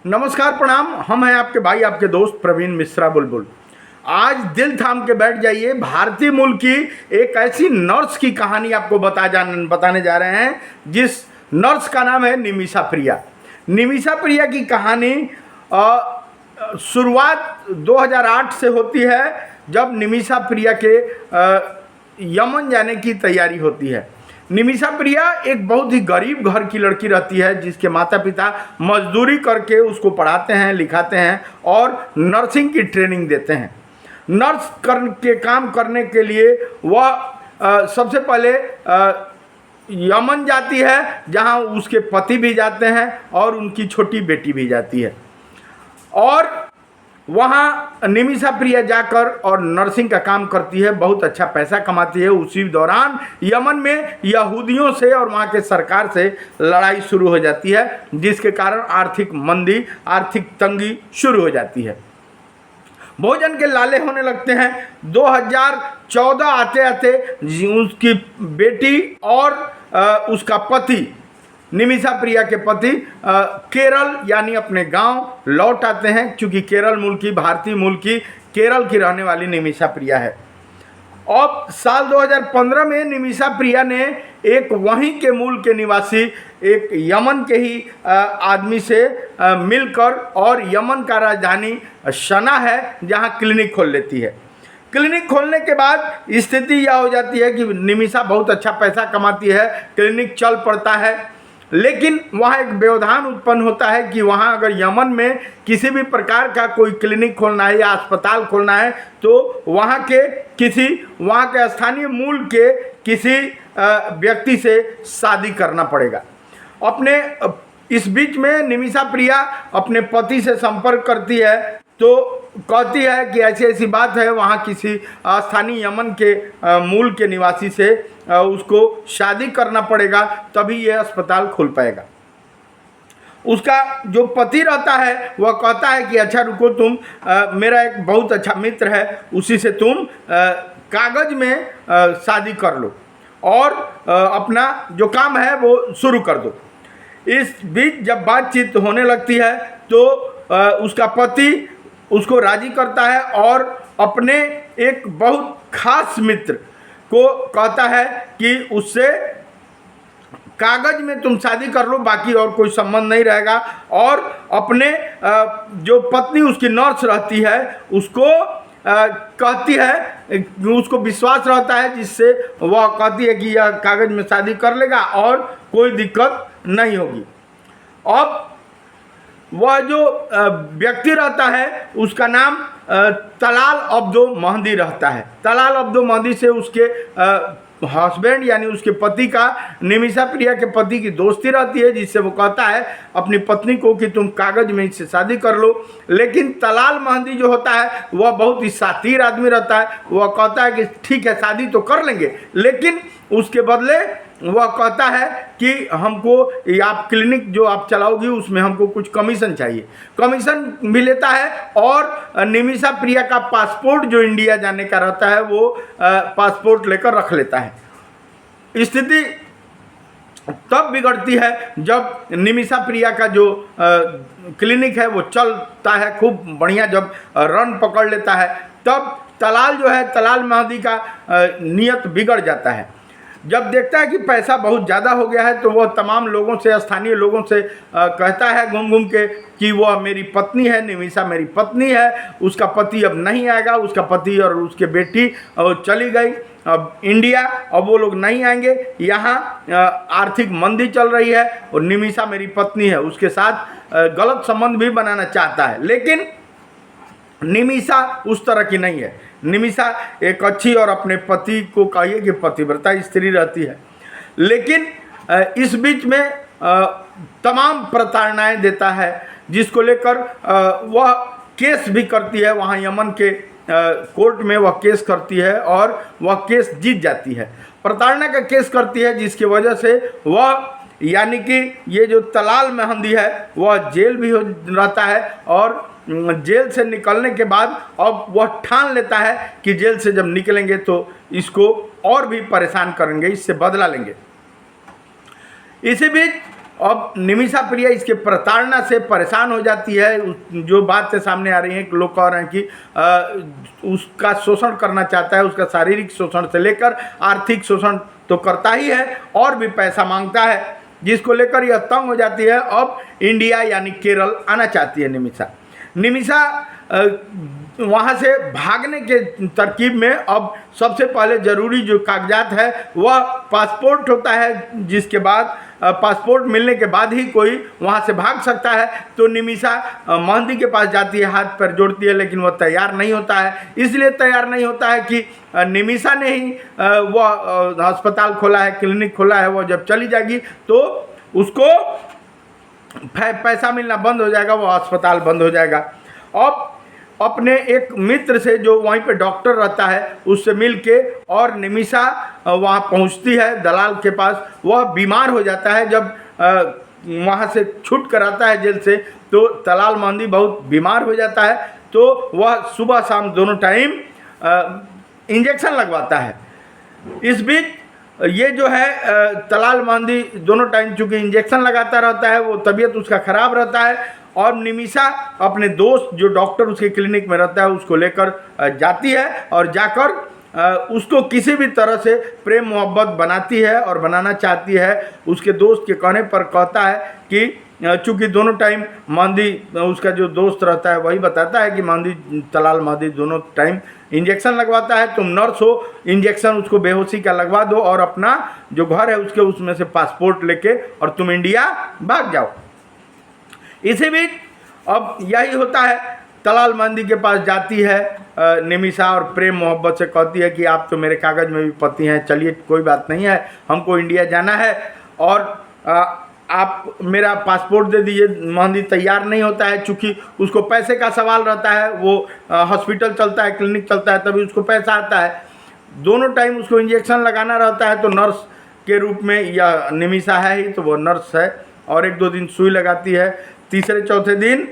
नमस्कार प्रणाम। हम हैं आपके भाई आपके दोस्त प्रवीण मिश्रा बुलबुल। आज दिल थाम के बैठ जाइए। भारतीय मूल की एक ऐसी नर्स की कहानी आपको बताने जा रहे हैं जिस नर्स का नाम है निमिषा प्रिया। निमिषा प्रिया की कहानी शुरुआत 2008 से होती है, जब निमिषा प्रिया के यमन जाने की तैयारी होती है। निमिषा प्रिया एक बहुत ही गरीब घर की लड़की रहती है, जिसके माता पिता मजदूरी करके उसको पढ़ाते हैं, लिखाते हैं और नर्सिंग की ट्रेनिंग देते हैं। नर्स के काम करने के लिए वह सबसे पहले यमन जाती है, जहां उसके पति भी जाते हैं और उनकी छोटी बेटी भी जाती है। और वहाँ निमिषा प्रिया जाकर और नर्सिंग का काम करती है, बहुत अच्छा पैसा कमाती है। उसी दौरान यमन में यहूदियों से और वहाँ के सरकार से लड़ाई शुरू हो जाती है, जिसके कारण आर्थिक मंदी, आर्थिक तंगी शुरू हो जाती है। भोजन के लाले होने लगते हैं। 2014 आते आते उसकी बेटी और उसका पति, निमिषा प्रिया के पति केरल यानी अपने गांव लौट आते हैं, क्योंकि केरल मूल की, भारतीय मूल की, केरल की रहने वाली निमिषा प्रिया है। अब साल 2015 में निमिषा प्रिया ने एक वहीं के मूल के निवासी, एक यमन के ही आदमी से मिलकर और यमन का राजधानी सना है, जहां क्लिनिक खोल लेती है। क्लिनिक खोलने के बाद स्थिति यह हो जाती है कि निमिषा बहुत अच्छा पैसा कमाती है, क्लिनिक चल पड़ता है। लेकिन वहाँ एक व्यवधान उत्पन्न होता है कि वहाँ अगर यमन में किसी भी प्रकार का कोई क्लिनिक खोलना है या अस्पताल खोलना है, तो वहाँ के स्थानीय मूल के किसी व्यक्ति से शादी करना पड़ेगा। इस बीच में निमिषा प्रिया अपने पति से संपर्क करती है, तो कहती है कि ऐसी ऐसी बात है, वहाँ किसी स्थानीय यमन के मूल के निवासी से उसको शादी करना पड़ेगा, तभी ये अस्पताल खुल पाएगा। उसका जो पति रहता है वह कहता है कि अच्छा रुको, तुम मेरा एक बहुत अच्छा मित्र है, उसी से तुम कागज में शादी कर लो और अपना जो काम है वो शुरू कर दो। इस बीच जब बातचीत होने लगती है तो उसका पति उसको राजी करता है और अपने एक बहुत खास मित्र को कहता है कि उससे कागज में तुम शादी कर लो, बाकी और कोई संबंध नहीं रहेगा। और अपने जो पत्नी उसकी नर्स रहती है उसको कहती है, उसको विश्वास रहता है, जिससे वह कहती है कि यह कागज में शादी कर लेगा और कोई दिक्कत नहीं होगी। अब वह जो व्यक्ति रहता है उसका नाम तलाल अब्दो महदी रहता है। तलाल अब्दो महदी से उसके हस्बैंड यानी उसके पति का, निमिषा प्रिया के पति की दोस्ती रहती है, जिससे वो कहता है अपनी पत्नी को कि तुम कागज में इससे शादी कर लो। लेकिन तलाल महदी जो होता है वह बहुत ही शातिर आदमी रहता है। वह कहता है कि ठीक है शादी तो कर लेंगे, लेकिन उसके बदले वह कहता है कि हमको आप क्लिनिक जो आप चलाओगी उसमें हमको कुछ कमीशन चाहिए। कमीशन भी लेता है और निमिषा प्रिया का पासपोर्ट जो इंडिया जाने का रहता है वो पासपोर्ट लेकर रख लेता है। स्थिति तब बिगड़ती है जब निमिषा प्रिया का जो क्लिनिक है वो चलता है खूब बढ़िया, जब रन पकड़ लेता है, तब तलाल जो है, तलाल महदी का नियत बिगड़ जाता है। जब देखता है कि पैसा बहुत ज़्यादा हो गया है तो वह तमाम लोगों से, स्थानीय लोगों से कहता है घूम घूम के कि वह मेरी पत्नी है, निमिषा मेरी पत्नी है, उसका पति अब नहीं आएगा, उसका पति और उसके बेटी चली गई अब इंडिया, अब वो लोग नहीं आएंगे, यहाँ आर्थिक मंदी चल रही है और निमिषा मेरी पत्नी है, उसके साथ गलत संबंध भी बनाना चाहता है। लेकिन निमिषा उस तरह की नहीं है। निमिषा एक अच्छी और अपने पति को कहिए कि पतिव्रता स्त्री रहती है। लेकिन इस बीच में तमाम प्रताड़नाएं देता है, जिसको लेकर वह केस भी करती है। वहाँ यमन के कोर्ट में वह केस करती है और वह केस जीत जाती है। प्रताड़ना का केस करती है, जिसकी वजह से वह यानी कि ये जो तलाल महदी है वह जेल भी हो रहता है और जेल से निकलने के बाद अब वह ठान लेता है कि जेल से जब निकलेंगे तो इसको और भी परेशान करेंगे, इससे बदला लेंगे। इसी बीच अब निमिषा प्रिया इसके प्रताड़ना से परेशान हो जाती है। जो बातें सामने आ रही हैं कि लोग कह रहे हैं कि उसका शोषण करना चाहता है, उसका शारीरिक शोषण से लेकर आर्थिक शोषण तो करता ही है और भी पैसा मांगता है, जिसको लेकर यह तंग हो जाती है। अब इंडिया यानी केरल आना चाहती है निमिषा वहाँ से भागने के तरकीब में अब सबसे पहले ज़रूरी जो कागजात है वह पासपोर्ट होता है, जिसके बाद पासपोर्ट मिलने के बाद ही कोई वहाँ से भाग सकता है। तो निमिषा महंदी के पास जाती है, हाथ पर जोड़ती है, लेकिन वह तैयार नहीं होता है। इसलिए तैयार नहीं होता है कि निमिषा ने ही वह अस्पताल खोला है, क्लिनिक खोला है, वह जब चली जाएगी तो उसको पैसा मिलना बंद हो जाएगा, वो अस्पताल बंद हो जाएगा। अब अपने एक मित्र से जो वहीं पे डॉक्टर रहता है उससे मिल के और निमिषा वहाँ पहुँचती है दलाल के पास। वह बीमार हो जाता है जब वहाँ से छूट कर आता है जेल से, तो दलाल महंदी बहुत बीमार हो जाता है। तो वह सुबह शाम दोनों टाइम इंजेक्शन लगवाता है। इस बीच ये जो है दलाल महंदी दोनों टाइम चूँकि इंजेक्शन लगाता रहता है, वो तबीयत उसका ख़राब रहता है। और निमिषा अपने दोस्त जो डॉक्टर उसके क्लिनिक में रहता है उसको लेकर जाती है और जाकर उसको किसी भी तरह से प्रेम मोहब्बत बनाती है और बनाना चाहती है। उसके दोस्त के कहने पर कहता है कि चूँकि दोनों टाइम महंदी, उसका जो दोस्त रहता है वही बताता है कि महंदी दलाल महंदी दोनों टाइम इंजेक्शन लगवाता है, तुम नर्स हो, इंजेक्शन उसको बेहोशी का लगवा दो और अपना जो घर है उसके उसमें से पासपोर्ट लेके और तुम इंडिया भाग जाओ। इसी बीच अब यही होता है, दलाल महंदी के पास जाती है निमिषा और प्रेम मोहब्बत से कहती है कि आप तो मेरे कागज़ में भी पति हैं, चलिए कोई बात नहीं है, हमको इंडिया जाना है और आप मेरा पासपोर्ट दे दीजिए। महंदी तैयार नहीं होता है, चूँकि उसको पैसे का सवाल रहता है, वो हॉस्पिटल चलता है, क्लिनिक चलता है, तभी उसको पैसा आता है। दोनों टाइम उसको इंजेक्शन लगाना रहता है, तो नर्स के रूप में यह निमिषा है ही, तो वो नर्स है और 1-2 दिन सुई लगाती है। तीसरे चौथे दिन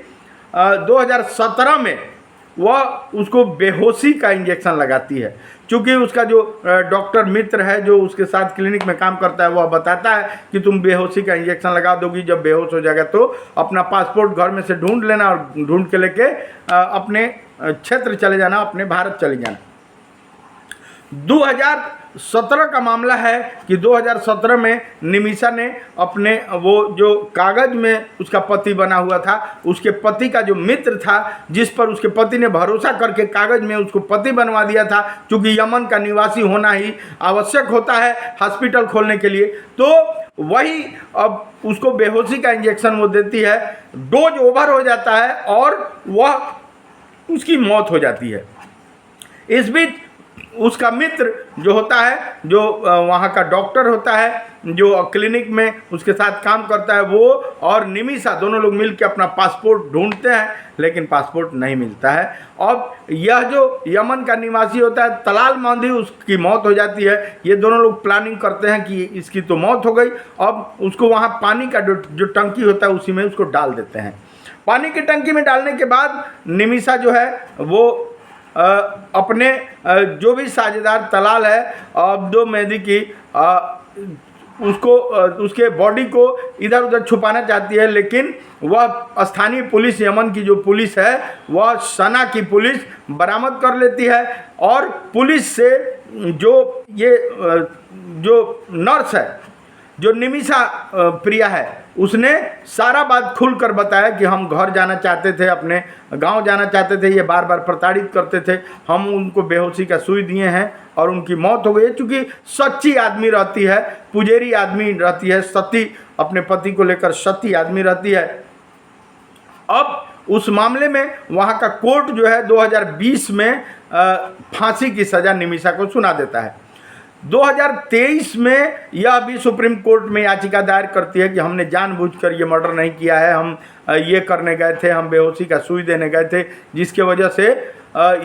2017 में वह उसको बेहोशी का इंजेक्शन लगाती है। चूँकि उसका जो डॉक्टर मित्र है जो उसके साथ क्लिनिक में काम करता है वह बताता है कि तुम बेहोशी का इंजेक्शन लगा दोगी, जब बेहोश हो जाएगा तो अपना पासपोर्ट घर में से ढूंढ लेना और ढूंढ के लेके अपने क्षेत्र चले जाना, अपने भारत चले जाना। 2017 का मामला है कि 2017 में निमिषा ने अपने वो जो कागज़ में उसका पति बना हुआ था, उसके पति का जो मित्र था जिस पर उसके पति ने भरोसा करके कागज़ में उसको पति बनवा दिया था, क्योंकि यमन का निवासी होना ही आवश्यक होता है हॉस्पिटल खोलने के लिए, तो वही अब उसको बेहोशी का इंजेक्शन वो देती है। डोज ओवर हो जाता है और वह उसकी मौत हो जाती है। इस बीच उसका मित्र जो होता है, जो वहाँ का डॉक्टर होता है, जो क्लिनिक में उसके साथ काम करता है, वो और निमिषा दोनों लोग मिलकर अपना पासपोर्ट ढूंढते हैं, लेकिन पासपोर्ट नहीं मिलता है। अब यह जो यमन का निवासी होता है दलाल महंदी, उसकी मौत हो जाती है। ये दोनों लोग प्लानिंग करते हैं कि इसकी तो मौत हो गई, अब उसको वहाँ पानी का जो टंकी होता है उसी में उसको डाल देते हैं। पानी की टंकी में डालने के बाद निमिषा जो है वो अपने जो भी साझेदार दलाल है अब्दो मेहदी की उसको उसके बॉडी को इधर उधर छुपाना चाहती है, लेकिन वह स्थानीय पुलिस, यमन की जो पुलिस है वह सना की पुलिस बरामद कर लेती है। और पुलिस से जो ये जो नर्स है, जो निमिषा प्रिया है, उसने सारा बात खुलकर बताया कि हम घर जाना चाहते थे, अपने गांव जाना चाहते थे, ये बार बार प्रताड़ित करते थे, हम उनको बेहोशी का सुई दिए हैं और उनकी मौत हो गई है। चूँकि सच्ची आदमी रहती है, पुजेरी आदमी रहती है, सती, अपने पति को लेकर सती आदमी रहती है। अब उस मामले में वहाँ का कोर्ट जो है 2020 में फांसी की सज़ा निमिषा को सुना देता है। 2023 में यह भी सुप्रीम कोर्ट में याचिका दायर करती है कि हमने जानबूझकर ये मर्डर नहीं किया है, हम ये करने गए थे, हम बेहोशी का सुई देने गए थे, जिसके वजह से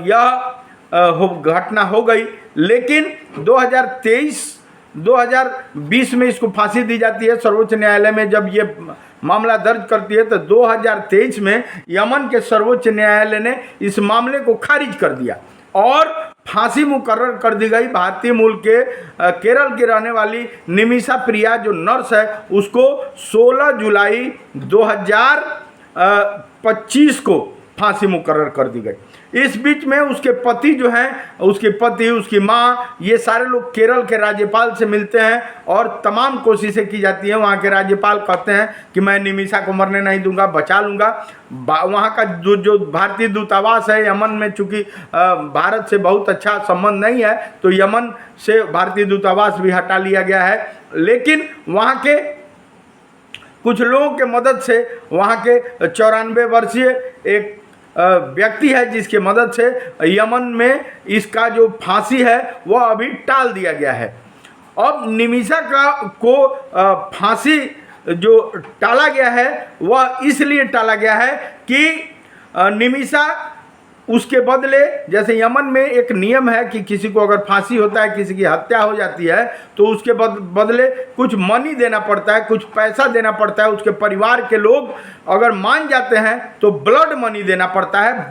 यह घटना हो गई। लेकिन 2020 में इसको फांसी दी जाती है। सर्वोच्च न्यायालय में जब ये मामला दर्ज करती है तो 2023 में यमन के सर्वोच्च न्यायालय ने इस मामले को खारिज कर दिया और फांसी मुकर्रर कर दी गई। भारतीय मूल के केरल की रहने वाली निमिषा प्रिया जो नर्स है उसको 16 जुलाई 2025 को फांसी मुकर्रर कर दी गई। इस बीच में उसके पति जो हैं, उसके पति, उसकी माँ, ये सारे लोग केरल के राज्यपाल से मिलते हैं और तमाम कोशिशें की जाती हैं। वहाँ के राज्यपाल कहते हैं कि मैं निमिषा को मरने नहीं दूंगा, बचा लूँगा। वहाँ का जो भारतीय दूतावास है यमन में, चूँकि भारत से बहुत अच्छा संबंध नहीं है तो यमन से भारतीय दूतावास भी हटा लिया गया है। लेकिन वहाँ के कुछ लोगों के मदद से, वहाँ के 94 वर्षीय एक व्यक्ति है जिसके मदद से यमन में इसका जो फांसी है वह अभी टाल दिया गया है। अब निमिषा को फांसी जो टाला गया है वह इसलिए टाला गया है कि निमिषा उसके बदले, जैसे यमन में एक नियम है कि किसी को अगर फांसी होता है, किसी की हत्या हो जाती है तो उसके बदले कुछ मनी देना पड़ता है, कुछ पैसा देना पड़ता है। उसके परिवार के लोग अगर मान जाते हैं तो ब्लड मनी देना पड़ता है।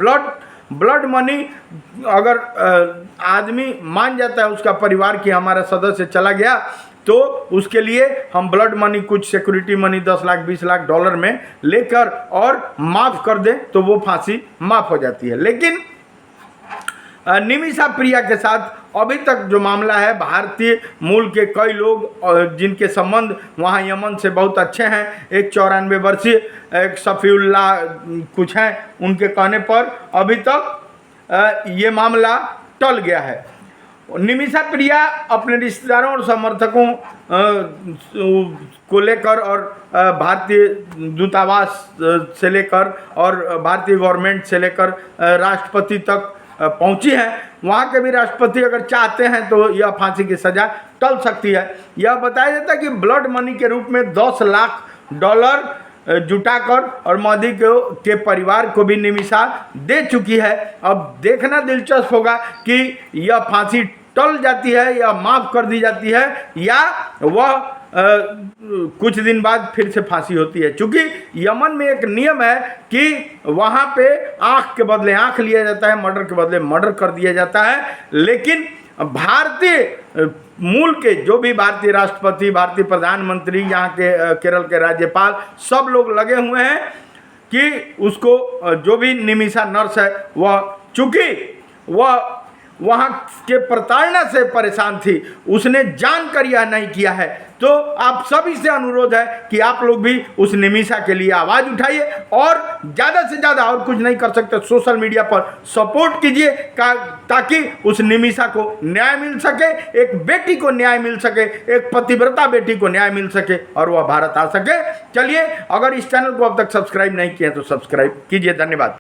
ब्लड मनी अगर आदमी मान जाता है, उसका परिवार की हमारा सदस्य चला गया, तो उसके लिए हम ब्लड मनी, कुछ security money 10 lakh 20 lakh dollar में लेकर और माफ़ कर दें तो वो फांसी माफ़ हो जाती है। लेकिन निमिषा प्रिया के साथ अभी तक जो मामला है, भारतीय मूल के कई लोग जिनके संबंध वहाँ यमन से बहुत अच्छे हैं, एक 94 वर्षीय एक सफ़ीउल्लाह कुछ हैं, उनके कहने पर अभी तक ये मामला टल गया है। निमिषा प्रिया अपने रिश्तेदारों और समर्थकों को लेकर और भारतीय दूतावास से लेकर और भारतीय गवर्नमेंट से लेकर राष्ट्रपति तक पहुंची हैं। वहाँ के भी राष्ट्रपति अगर चाहते हैं तो यह फांसी की सज़ा टल सकती है। यह बताया जाता है कि ब्लड मनी के रूप में 10 लाख डॉलर जुटाकर और मोदी के परिवार को भी निमिषा दे चुकी है। अब देखना दिलचस्प होगा कि यह फांसी टल जाती है या माफ़ कर दी जाती है, या वह कुछ दिन बाद फिर से फांसी होती है। क्योंकि यमन में एक नियम है कि वहाँ पे आँख के बदले आँख लिया जाता है, मर्डर के बदले मर्डर कर दिया जाता है। लेकिन भारतीय मूल के जो भी भारतीय राष्ट्रपति, भारतीय प्रधानमंत्री, यहाँ के केरल के राज्यपाल, सब लोग लगे हुए हैं कि उसको, जो भी निमिषा नर्स है, वह चूँकि वह वहाँ के प्रताड़ना से परेशान थी, उसने जानकर यह नहीं किया है। तो आप सभी से अनुरोध है कि आप लोग भी उस निमिषा के लिए आवाज़ उठाइए और ज़्यादा से ज़्यादा, और कुछ नहीं कर सकते, सोशल मीडिया पर सपोर्ट कीजिए ताकि उस निमिषा को न्याय मिल सके, एक बेटी को न्याय मिल सके, एक पतिव्रता बेटी को न्याय मिल सके और वह भारत आ सके। चलिए, अगर इस चैनल को अब तक सब्सक्राइब नहीं किया तो सब्सक्राइब कीजिए। धन्यवाद।